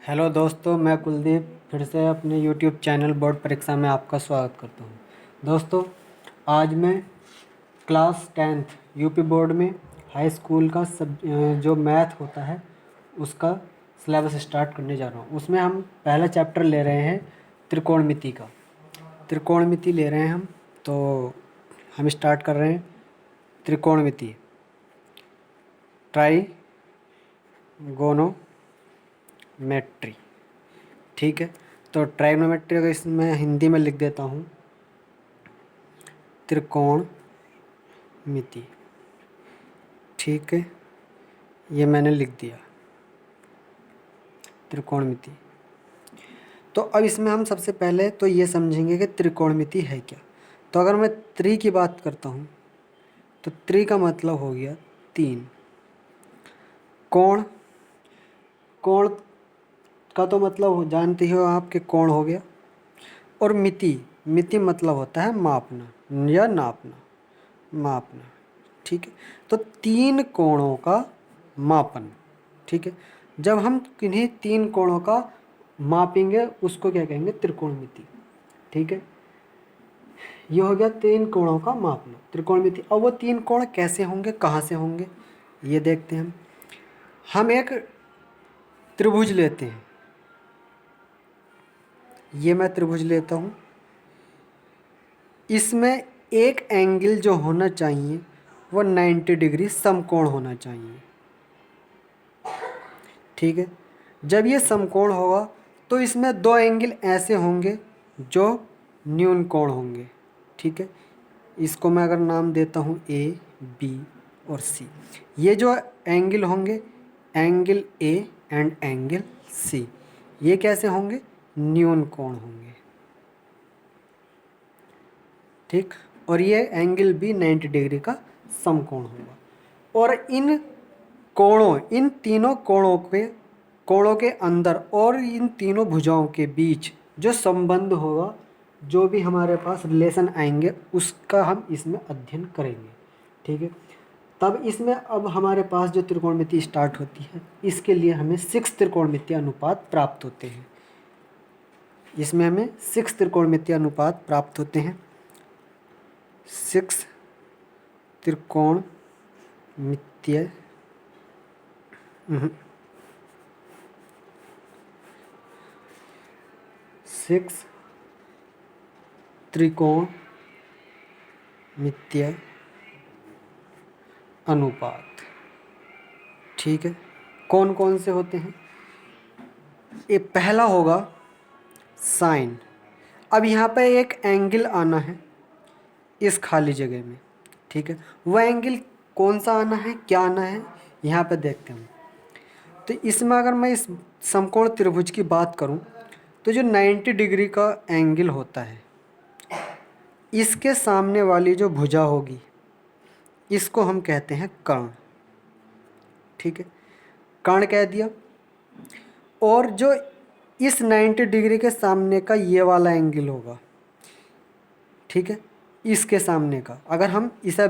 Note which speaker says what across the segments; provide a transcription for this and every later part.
Speaker 1: Hello दोस्तों, मैं कुलदीप फिर से अपने यूट्यूब चैनल बोर्ड परीक्षा में आपका स्वागत करता हूं। दोस्तों, आज मैं क्लास 10th यूपी बोर्ड में हाई स्कूल का जो मैथ होता है उसका सिलेबस स्टार्ट करने जा रहा हूं। उसमें हम पहला चैप्टर ले रहे हैं त्रिकोणमिति का। त्रिकोणमिति ले रहे हैं हम, तो हम स्टार्ट कर रहे हैं त्रिकोणमिति, ट्राइगोनोमेट्री। ठीक है, तो ट्राइगोनोमेट्री का इसमें हिंदी में लिख देता हूँ त्रिकोणमिति। ठीक है, ये मैंने लिख दिया त्रिकोणमिति। तो अब इसमें हम सबसे पहले तो ये समझेंगे कि त्रिकोणमिति है क्या। तो अगर मैं त्रि की बात करता हूँ तो त्रि का मतलब हो गया तीन। कोण, कोण का तो मतलब जानते हो आप कि कोण हो गया। और मिति, मिति मतलब होता है मापना या नापना, मापना। ठीक है, तो तीन कोणों का मापन। ठीक है, जब हम किन्हीं तीन कोणों का मापेंगे उसको क्या कहेंगे? त्रिकोणमिति। ठीक है, ये हो गया तीन कोणों का मापना, त्रिकोणमिति। अब वो तीन कोण कैसे होंगे, कहाँ से होंगे, ये देखते हैं। हम एक त्रिभुज लेते हैं, ये मैं त्रिभुज लेता हूँ। इसमें एक एंगल जो होना चाहिए वो 90 डिग्री समकोण होना चाहिए। ठीक है, जब ये समकोण होगा तो इसमें दो एंगल ऐसे होंगे जो न्यून कोण होंगे। ठीक है, इसको मैं अगर नाम देता हूँ ए, बी और सी। ये जो एंगल होंगे, angle A and angle C, ये कैसे होंगे? न्यून कोण होंगे। ठीक, और ये एंगल भी 90 डिग्री का समकोण होगा। और इन कोणों, इन तीनों कोणों के अंदर और इन तीनों भुजाओं के बीच जो संबंध होगा, जो भी हमारे पास रिलेशन आएंगे, उसका हम इसमें अध्ययन करेंगे। ठीक है, तब इसमें अब हमारे पास जो त्रिकोणमिति स्टार्ट होती है, इसके लिए हमें 6 त्रिकोणमिति अनुपात प्राप्त होते हैं। इसमें हमें 6 त्रिकोणमिति अनुपात प्राप्त होते हैं। 6 त्रिकोणमितीय 6 त्रिकोणमितीय अनुपात। ठीक है, कौन कौन से होते हैं? ये पहला होगा साइन। अब यहाँ पे एक एंगल आना है इस खाली जगह में। ठीक है, वह एंगल कौन सा आना है, क्या आना है, यहाँ पे देखते हैं। तो इसमें अगर मैं इस समकोण त्रिभुज की बात करूँ तो जो 90 डिग्री का एंगल होता है, इसके सामने वाली जो भुजा होगी इसको हम कहते हैं कर्ण। ठीक है, कर्ण कह दिया। और जो इस 90 डिग्री के सामने का ये वाला एंगल होगा, ठीक है, इसके सामने का, अगर हम इसे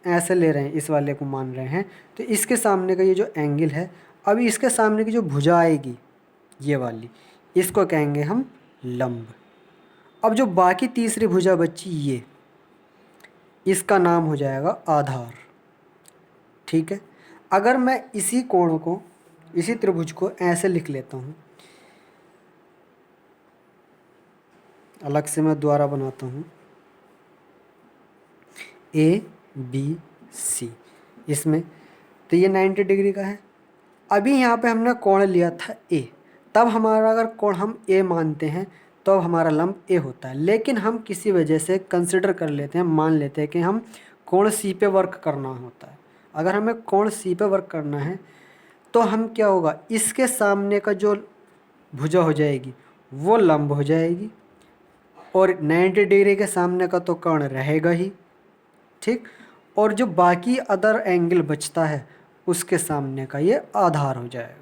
Speaker 1: ऐसे ले रहे हैं, इस वाले को मान रहे हैं, तो इसके सामने का ये जो एंगल है, अभी इसके सामने की जो भुजा आएगी ये वाली, इसको कहेंगे हम लंब। अब जो बाकी तीसरी भुजा बची ये, इसका नाम हो जाएगा आधार। ठीक है, अगर मैं इसी कोण को, इसी त्रिभुज को ऐसे लिख लेता हूँ, अलग से मैं दोबारा बनाता हूँ, ए बी सी, इसमें तो ये 90 डिग्री का है। अभी यहाँ पे हमने कोण लिया था ए, तब हमारा अगर कोण हम ए मानते हैं तो हमारा लंब ए होता है। लेकिन हम किसी वजह से कंसिडर कर लेते हैं, मान लेते हैं कि हम कोण सी पे वर्क करना होता है। अगर हमें कोण सी पे वर्क करना है तो हम क्या होगा, इसके सामने का जो भुजा हो जाएगी वो लंब हो जाएगी, और 90 डिग्री के सामने का तो कोण रहेगा ही। ठीक, और जो बाकी अदर एंगल बचता है उसके सामने का ये आधार हो जाएगा।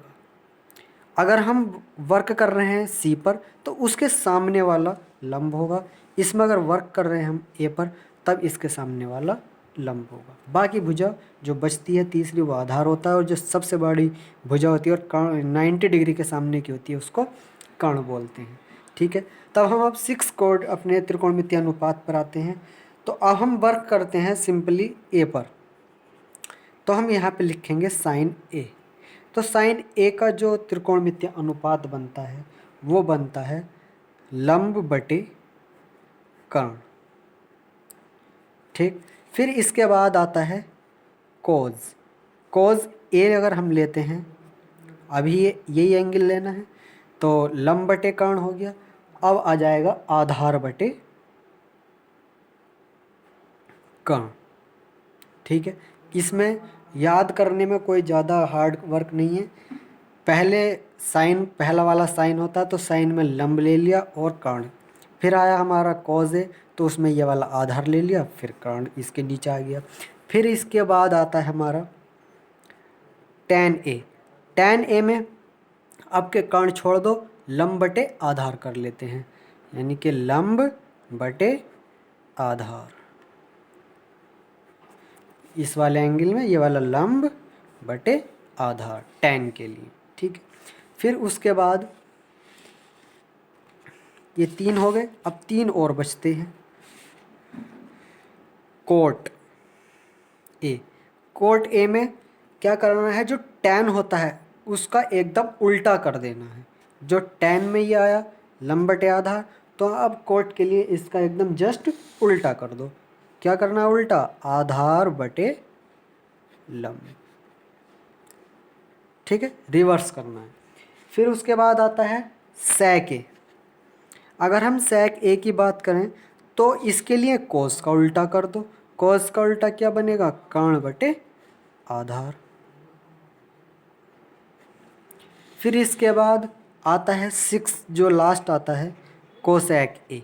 Speaker 1: अगर हम वर्क कर रहे हैं सी पर तो उसके सामने वाला लंब होगा। इसमें अगर वर्क कर रहे हैं हम ए पर, तब इसके सामने वाला लंब होगा। बाकी भुजा जो बचती है तीसरी वो आधार होता है, और जो सबसे बड़ी भुजा होती है और कर्ण 90 डिग्री के सामने की होती है उसको कर्ण बोलते हैं। ठीक है, तब हम अब 6 कोड अपने त्रिकोणमितीय अनुपात पर आते हैं। तो अब हम वर्क करते हैं सिंपली ए पर। तो हम यहाँ पे लिखेंगे साइन ए। तो साइन ए का जो त्रिकोणमितीय अनुपात बनता है वो बनता है लंब बटे कर्ण। ठीक, फिर इसके बाद आता है कोज। कोज ए अगर हम लेते हैं, अभी यही एंगल लेना है, तो लंब बटे कर्ण हो गया। अब आ जाएगा आधार बटे कर्ण। ठीक है, इसमें याद करने में कोई ज़्यादा हार्ड वर्क नहीं है। पहले साइन, पहला वाला साइन होता है तो साइन में लंब ले लिया और कर्ण, फिर आया हमारा कॉज है तो उसमें ये वाला आधार ले लिया, फिर कर्ण इसके नीचे आ गया। फिर इसके बाद आता है हमारा tan ए। tan ए में अब के कर्ण छोड़ दो, लंब बटे आधार कर लेते हैं, यानी कि लंब बटे आधार। इस वाले एंगल में ये वाला लंब बटे आधार tan के लिए। ठीक है, फिर उसके बाद ये 3 हो गए। अब 3 और बचते हैं। Cot A. कोट ए में क्या करना है, जो tan होता है उसका एकदम उल्टा कर देना है। जो tan में ये आया लंब बटे आधार, तो अब कोट के लिए इसका एकदम जस्ट उल्टा कर दो। क्या करना है उल्टा, आधार बटे लंब। ठीक है, रिवर्स करना है। फिर उसके बाद आता है sec ए। अगर हम sec ए की बात करें तो इसके लिए cos का उल्टा कर दो। cos का उल्टा क्या बनेगा, कर्ण बटे आधार। फिर इसके बाद आता है 6, जो लास्ट आता है कोसेक ए।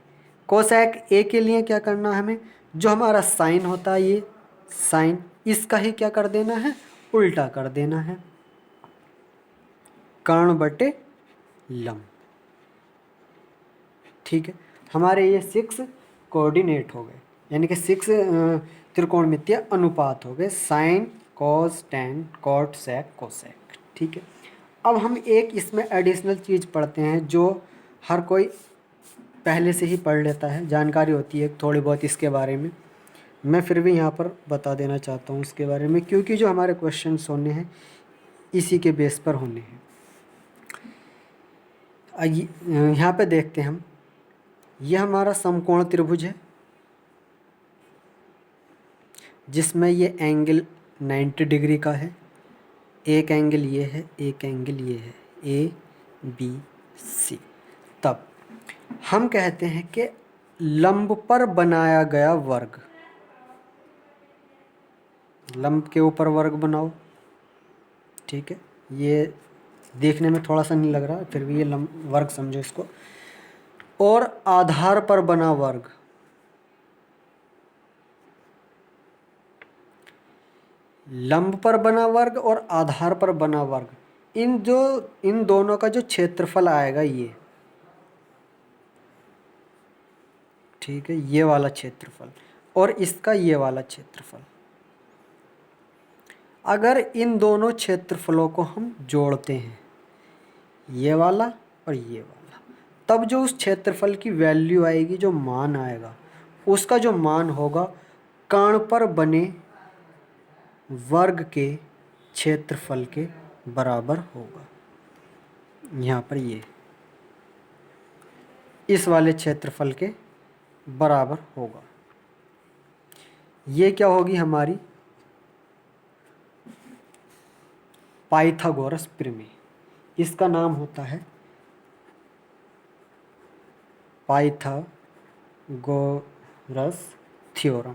Speaker 1: कोसेक ए के लिए क्या करना है हमें, जो हमारा साइन होता है ये साइन, इसका ही क्या कर देना है, उल्टा कर देना है, कर्ण बटे लंब। ठीक है, हमारे ये 6 कोऑर्डिनेट हो गए, यानी कि 6 त्रिकोणमितीय अनुपात हो गए, sine cos tan cot sec cosec. ठीक है, अब हम एक इसमें एडिशनल चीज़ पढ़ते हैं जो हर कोई पहले से ही पढ़ लेता है, जानकारी होती है थोड़ी बहुत इसके बारे में। मैं फिर भी यहाँ पर बता देना चाहता हूँ इसके बारे में, क्योंकि जो हमारे क्वेश्चंस होने हैं इसी के बेस पर होने हैं। यहाँ पे देखते हैं हम, ये हमारा समकोण त्रिभुज है जिसमें ये एंगल 90 डिग्री का है। एक एंगल ये है, एक एंगल ये है, ए बी सी। तब हम कहते हैं कि लंब पर बनाया गया वर्ग, लंब के ऊपर वर्ग बनाओ। ठीक है, ये देखने में थोड़ा सा नहीं लग रहा, फिर भी ये लंब वर्ग समझो इसको। और आधार पर बना वर्ग, लंब पर बना वर्ग और आधार पर बना वर्ग, इन दोनों का जो क्षेत्रफल आएगा ये, ठीक है, ये वाला क्षेत्रफल और इसका ये वाला क्षेत्रफल, अगर इन दोनों क्षेत्रफलों को हम जोड़ते हैं, ये वाला और ये वाला, तब जो उस क्षेत्रफल की वैल्यू आएगी, जो मान आएगा, उसका जो मान होगा कर्ण पर बने वर्ग के क्षेत्रफल के बराबर होगा। यहाँ पर ये इस वाले क्षेत्रफल के बराबर होगा। ये क्या होगी हमारी पाइथागोरस प्रमेय। इसका नाम होता है पाइथागोरस थ्योरम।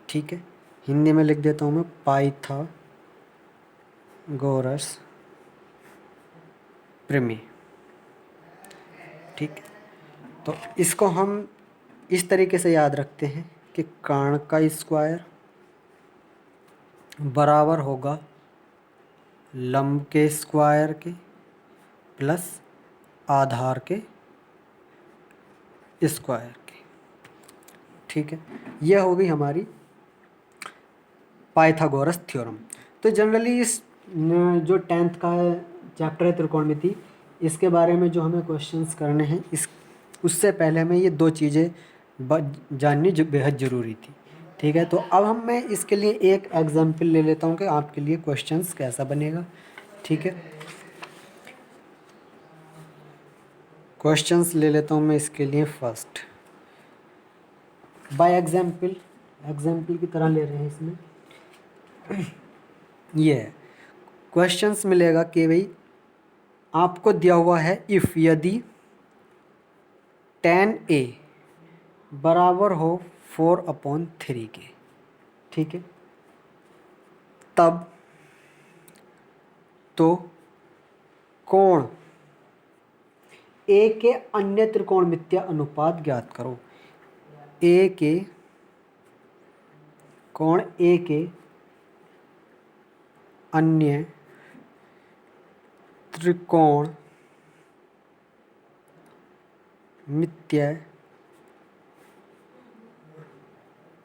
Speaker 1: ठीक है, हिंदी में लिख देता हूँ मैं, पाइथागोरस प्रमेय। ठीक है, तो इसको हम इस तरीके से याद रखते हैं कि कर्ण का स्क्वायर बराबर होगा लंब के स्क्वायर के प्लस आधार के स्क्वायर के। ठीक है, यह हो गई हमारी पाइथागोरस थ्योरम। तो जनरली इस जो 10th का चैप्टर है त्रिकोणमिति, इसके बारे में जो हमें क्वेश्चंस करने हैं, इस उससे पहले हमें ये दो चीज़ें जाननी जो बेहद ज़रूरी थी। ठीक है, तो अब मैं इसके लिए एक एग्जाम्पल ले लेता हूँ कि आपके लिए क्वेश्चंस कैसा बनेगा। ठीक है, क्वेश्चंस ले लेता हूँ मैं इसके लिए। फर्स्ट बाय एग्जाम्पल की तरह ले रहे हैं इसमें। ये क्वेश्चंस मिलेगा कि भाई आपको दिया हुआ है इफ़ यदि tan a बराबर हो 4/3 के, ठीक है, तब तो कोण a के अन्य त्रिकोणमितीय अनुपात ज्ञात करो। कोण a के अन्य त्रिकोणमितीय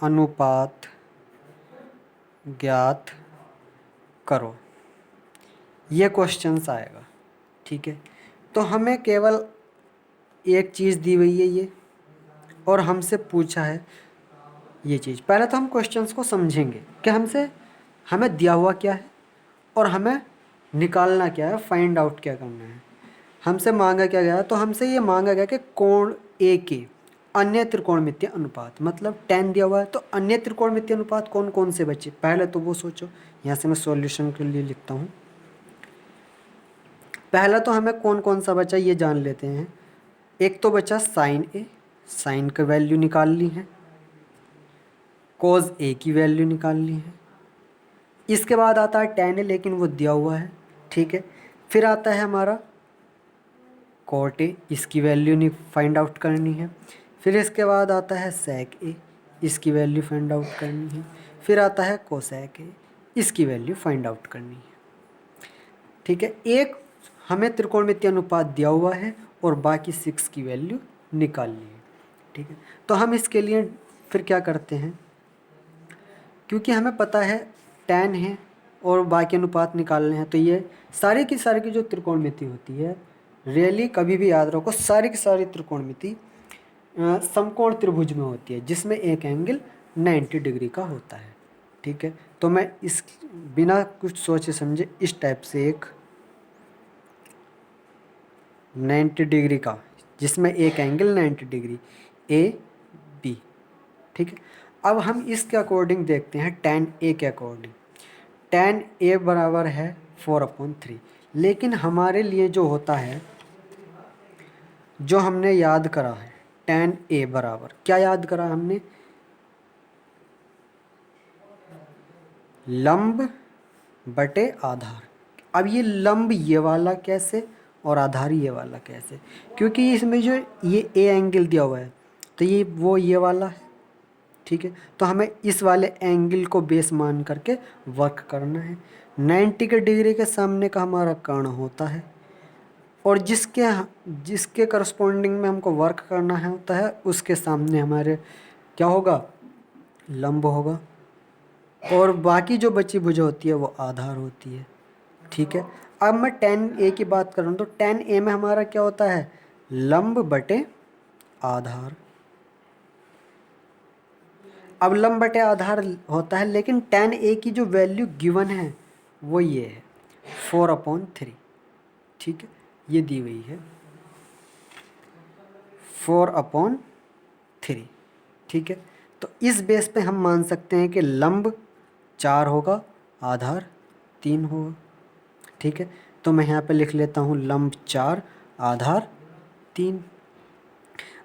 Speaker 1: अनुपात ज्ञात करो, ये क्वेश्चंस आएगा। ठीक है, तो हमें केवल एक चीज़ दी हुई है ये, और हमसे पूछा है ये चीज़। पहले तो हम क्वेश्चंस को समझेंगे कि हमें दिया हुआ क्या है और हमें निकालना क्या है, फाइंड आउट क्या करना है। हमसे मांगा क्या गया, तो हमसे ये मांगा गया कि कोण ए के अन्य त्रिकोणमितीय अनुपात, मतलब 10 दिया हुआ है, तो अन्य त्रिकोणमितीय अनुपात कौन कौन से बचे, पहले तो वो सोचो। यहाँ से मैं सॉल्यूशन के लिए लिखता हूँ। पहला तो हमें कौन कौन सा बचा ये जान लेते हैं। एक तो बचा साइन ए, साइन का वैल्यू निकाल ली है, कोज ए की वैल्यू निकाल ली है। इसके बाद आता है tan ए, लेकिन वो दिया हुआ है। ठीक है, फिर आता है हमारा कॉट ए, इसकी वैल्यू फाइंड आउट करनी है। फिर इसके बाद आता है सेक ए, इसकी वैल्यू फाइंड आउट करनी है। फिर आता है कोसेक ए, इसकी वैल्यू फाइंड आउट करनी है। ठीक है, एक हमें त्रिकोणमितीय अनुपात दिया हुआ है और बाकी 6 की वैल्यू निकालनी है। ठीक है, तो हम इसके लिए फिर क्या करते हैं, क्योंकि हमें पता है tan है और बाकी अनुपात निकालने हैं, तो ये सारी की जो त्रिकोणमिति होती है, रियली कभी भी याद रखो, सारी की सारी त्रिकोणमिति समकोण त्रिभुज में होती है, जिसमें एक एंगल 90 डिग्री का होता है। ठीक है, तो मैं इस बिना कुछ सोचे समझे इस टाइप से एक 90 डिग्री का, जिसमें एक एंगल 90 डिग्री ए बी। ठीक है, अब हम इसके अकॉर्डिंग देखते हैं tan a के अकॉर्डिंग। tan a बराबर है 4/3, लेकिन हमारे लिए जो होता है, जो हमने याद करा है, tan a बराबर क्या याद करा हमने, लंब बटे आधार। अब ये लंब ये वाला कैसे और आधार ये वाला कैसे, क्योंकि इसमें जो ये ए एंगल दिया हुआ है, तो ये वाला है। ठीक है, तो हमें इस वाले एंगल को बेस मान करके वर्क करना है। 90 के डिग्री के सामने का हमारा कर्ण होता है, और जिसके करस्पॉन्डिंग में हमको वर्क करना है होता है, उसके सामने हमारे क्या होगा, लंब होगा, और बाकी जो बची भुजा होती है वो आधार होती है। ठीक है, अब मैं tan a की बात कर रहा हूँ, तो tan a में हमारा क्या होता है, लंब बटे आधार। अब लंब बटे आधार होता है, लेकिन tan a की जो वैल्यू गिवन है वो ये है 4/3। ठीक है, ये दी हुई है 4/3। ठीक है, तो इस बेस पे हम मान सकते हैं कि लंब 4 होगा, आधार 3 होगा। ठीक है, तो मैं यहाँ पे लिख लेता हूँ लंब 4, आधार 3।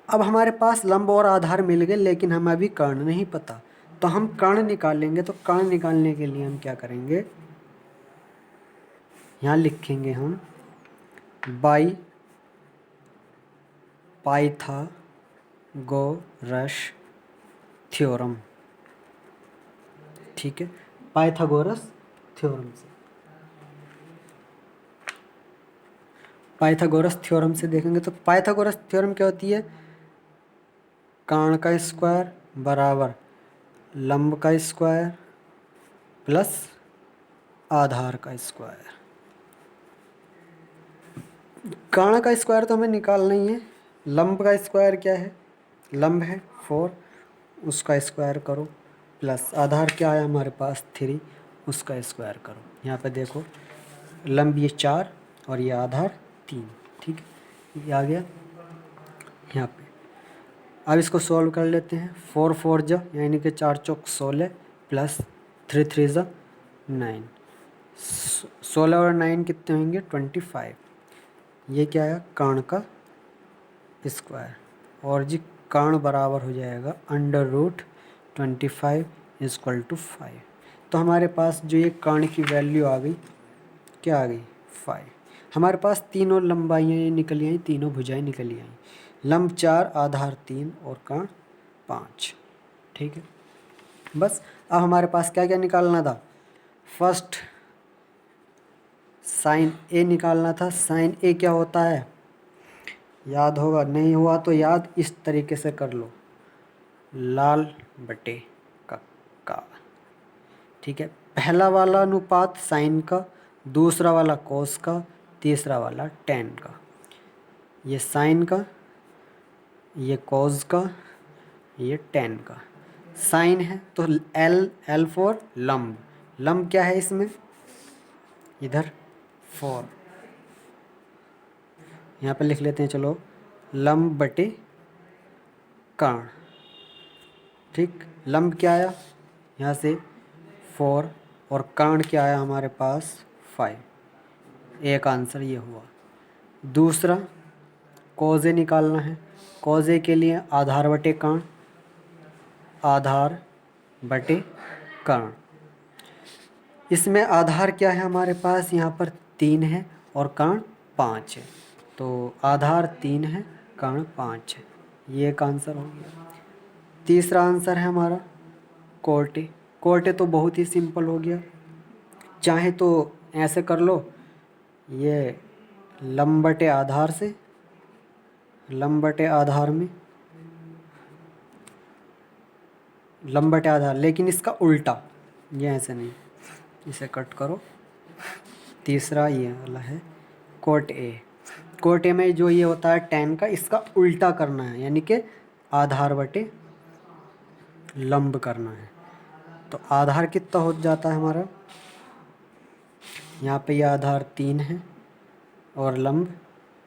Speaker 1: अब हमारे पास लंब और आधार मिल गए, लेकिन हमें अभी कर्ण नहीं पता, तो हम कर्ण निकालेंगे। तो कर्ण निकालने के लिए हम क्या करेंगे, यहाँ लिखेंगे हम बाई पाइथागोरस थ्योरम। ठीक है, पाइथागोरस थ्योरम से, पाइथागोरस थ्योरम से देखेंगे तो पाइथागोरस थ्योरम क्या होती है, कर्ण का स्क्वायर बराबर लंब का स्क्वायर प्लस आधार का स्क्वायर। कर्ण का स्क्वायर तो हमें निकालना ही है। लंब का स्क्वायर क्या है? लंब है 4, उसका स्क्वायर करो, प्लस आधार क्या है हमारे पास 3, उसका स्क्वायर करो। यहाँ पे देखो लंब ये 4 और ये आधार 3, ठीक है, ये आ गया यहाँ पे। अब इसको सॉल्व कर लेते हैं। 4 4 जा यानी कि 4 चौक 16 प्लस 3 3 जा 9, 16 और 9 कितने होंगे? 25। ये क्या है? कर्ण का स्क्वायर, और जी कर्ण बराबर हो जाएगा √25 = 5। तो हमारे पास जो ये कर्ण की वैल्यू आ गई, क्या आ गई? 5। हमारे पास तीनों लंबाइयाँ ये निकली आई, तीनों भुजाएं निकली आई। लंब 4, आधार 3 और कर्ण 5, ठीक है। बस अब हमारे पास क्या क्या निकालना था? फर्स्ट साइन ए निकालना था। साइन ए क्या होता है? याद होगा, नहीं हुआ तो याद इस तरीके से कर लो, लाल बटे का, ठीक है। पहला वाला अनुपात साइन का, दूसरा वाला कोस का, तीसरा वाला टेन का। ये साइन का, ये कोस का, ये टेन का। साइन है तो एल फॉर लंब। लंब क्या है इसमें? इधर 4, यहाँ पे लिख लेते हैं, चलो, लंब बटे कर्ण, ठीक। लंब क्या आया यहाँ से? 4, और कर्ण क्या आया हमारे पास? 5। एक आंसर ये हुआ। दूसरा कोजे निकालना है। कोजे के लिए आधार बटे कर्ण, आधार बटे कर्ण। इसमें आधार क्या है हमारे पास? यहाँ पर 3 है और कर्ण 5 है, तो आधार 3 है, कर्ण 5 है। ये एक आंसर हो गया। तीसरा आंसर है हमारा कोटे। कोटे तो बहुत ही सिंपल हो गया, चाहे तो ऐसे कर लो, ये लंब बटे आधार से, लंब बटे आधार में लंब बटे आधार, लेकिन इसका उल्टा, ये ऐसे नहीं, इसे कट करो। तीसरा ये वाला है कोट ए। कोट ए में जो ये होता है टेन का, इसका उल्टा करना है, यानी कि आधार बटे लंब करना है। तो आधार कितना हो जाता है हमारा? यहाँ पे ये आधार 3 है और लंब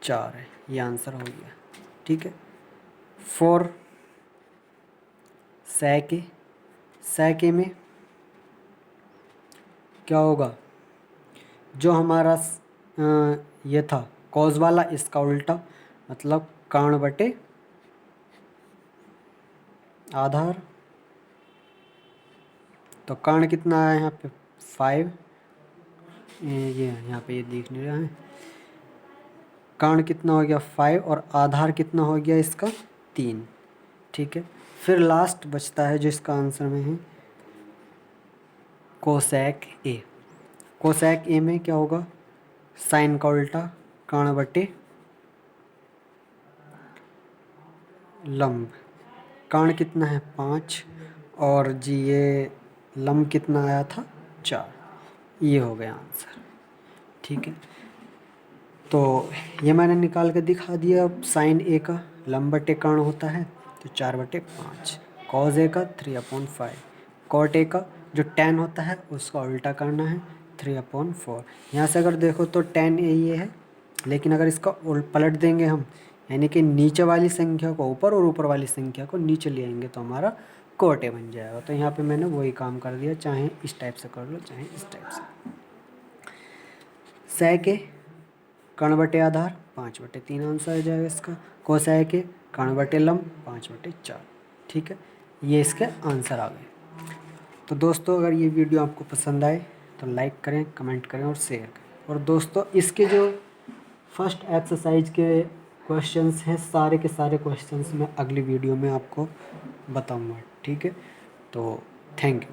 Speaker 1: 4 है। ये आंसर हो गया, ठीक है। 4 सैके में क्या होगा? जो हमारा ये था कॉस वाला, इसका उल्टा, मतलब कर्ण बटे आधार। तो कर्ण कितना आया यहाँ पे? 5। ये यहाँ पे ये दिख नहीं रहा है। कर्ण कितना हो गया? 5, और आधार कितना हो गया इसका? 3, ठीक है। फिर लास्ट बचता है जो इसका आंसर में है, कोसेक ए। कोसेक ए में क्या होगा? साइन का उल्टा, कर्ण बटे लंब। कर्ण कितना है? 5, और जी ये लंब कितना आया था? 4। ये हो गया आंसर, ठीक है। तो ये मैंने निकाल के दिखा दिया। अब साइन ए का लंब बटे कर्ण होता है तो 4/5, कॉस ए का 3/5, कॉट ए का जो tan होता है उसका उल्टा करना है 3/4। यहाँ से अगर देखो तो tan ए ये है, लेकिन अगर इसका पलट देंगे हम, यानी कि नीचे वाली संख्या को ऊपर और ऊपर वाली संख्या को नीचे ले आएंगे, तो हमारा कॉट ए बन जाएगा। तो यहाँ पे मैंने वही काम कर दिया, चाहे इस टाइप से कर लो चाहे इस टाइप से। sec ए कर्ण बटे आधार 5/3 आंसर आ जाएगा इसका। कोसेक ए कर्ण बटे लंब 5/4, ठीक है। ये इसके आंसर आ गए। तो दोस्तों अगर ये वीडियो आपको पसंद आए तो लाइक करें, कमेंट करें और शेयर करें। और दोस्तों इसके जो फर्स्ट एक्सरसाइज के क्वेश्चंस हैं, सारे के सारे क्वेश्चंस मैं अगली वीडियो में आपको बताऊंगा, ठीक है। तो थैंक यू।